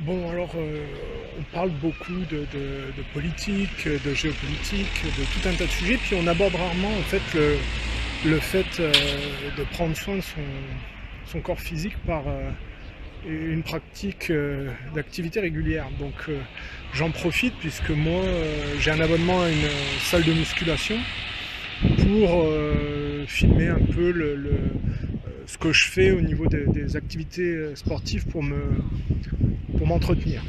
Bon, alors, on parle beaucoup de politique, de géopolitique, de tout un tas de sujets, puis on aborde rarement en fait le fait de prendre soin de son corps physique par une pratique d'activité régulière. Donc, j'en profite puisque moi, j'ai un abonnement à une salle de musculation pour filmer un peu ce que je fais au niveau des activités sportives pour m'entretenir.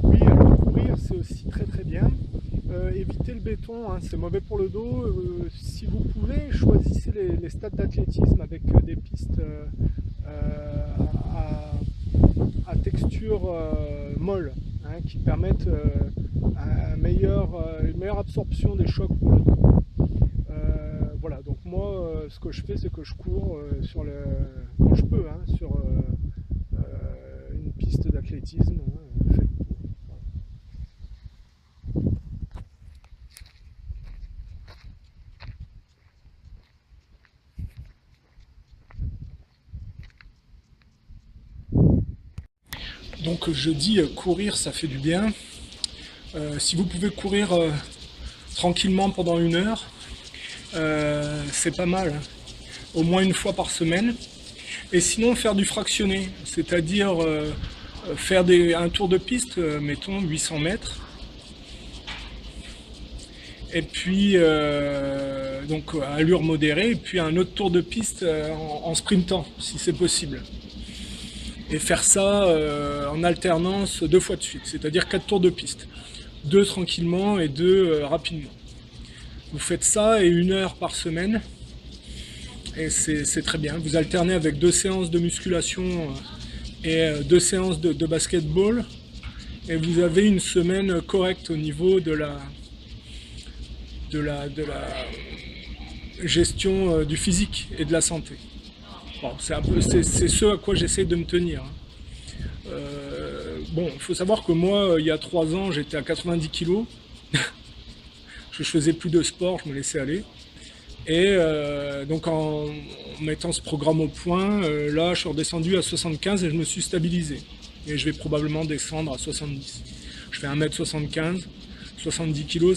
Oui, alors courir c'est aussi très très bien. Évitez le béton, hein, c'est mauvais pour le dos. Si vous pouvez, choisissez les stades d'athlétisme avec des pistes à texture molle, hein, qui permettent une meilleure absorption des chocs pour le dos. Voilà, donc moi, ce que je fais, c'est que je cours quand je peux, hein, sur une piste d'athlétisme, hein, faite pour. Donc je dis courir ça fait du bien. Si vous pouvez courir tranquillement pendant 1 heure, c'est pas mal, hein. Au moins une fois par semaine. Et sinon faire du fractionné, c'est-à-dire faire un tour de piste, mettons 800 mètres, et puis donc à allure modérée, et puis un autre tour de piste en sprintant, si c'est possible. Et faire ça en alternance 2 fois de suite, c'est-à-dire 4 tours de piste. 2 tranquillement et 2 rapidement. Vous faites ça et 1 heure par semaine. Et c'est très bien. Vous alternez avec 2 séances de musculation et 2 séances de basketball. Et vous avez une semaine correcte au niveau de la gestion du physique et de la santé. Bon, c'est ce à quoi j'essaie de me tenir. Bon, il faut savoir que moi, il y a 3 ans, j'étais à 90 kg. Je faisais plus de sport, je me laissais aller. Et donc en mettant ce programme au point, là, je suis redescendu à 75 et je me suis stabilisé. Et je vais probablement descendre à 70. Je fais 1m75, 70 kg,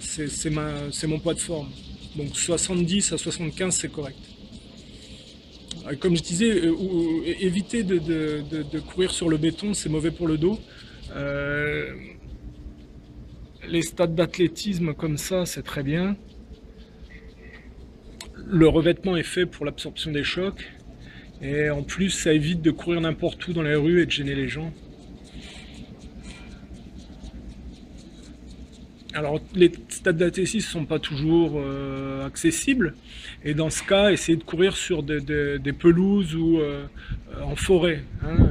c'est mon poids de forme. Donc 70 à 75, c'est correct. Comme je disais, éviter de courir sur le béton, c'est mauvais pour le dos. Les stades d'athlétisme comme ça, c'est très bien. Le revêtement est fait pour l'absorption des chocs. Et en plus, ça évite de courir n'importe où dans les rues et de gêner les gens. Alors, les stades d'athlétisme ne sont pas toujours accessibles. Et dans ce cas, essayez de courir sur des pelouses ou en forêt. Hein.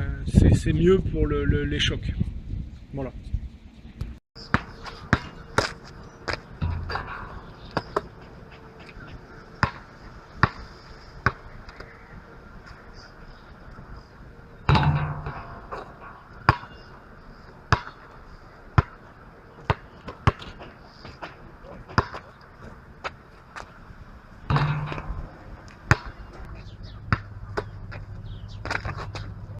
C'est mieux pour les chocs. Voilà.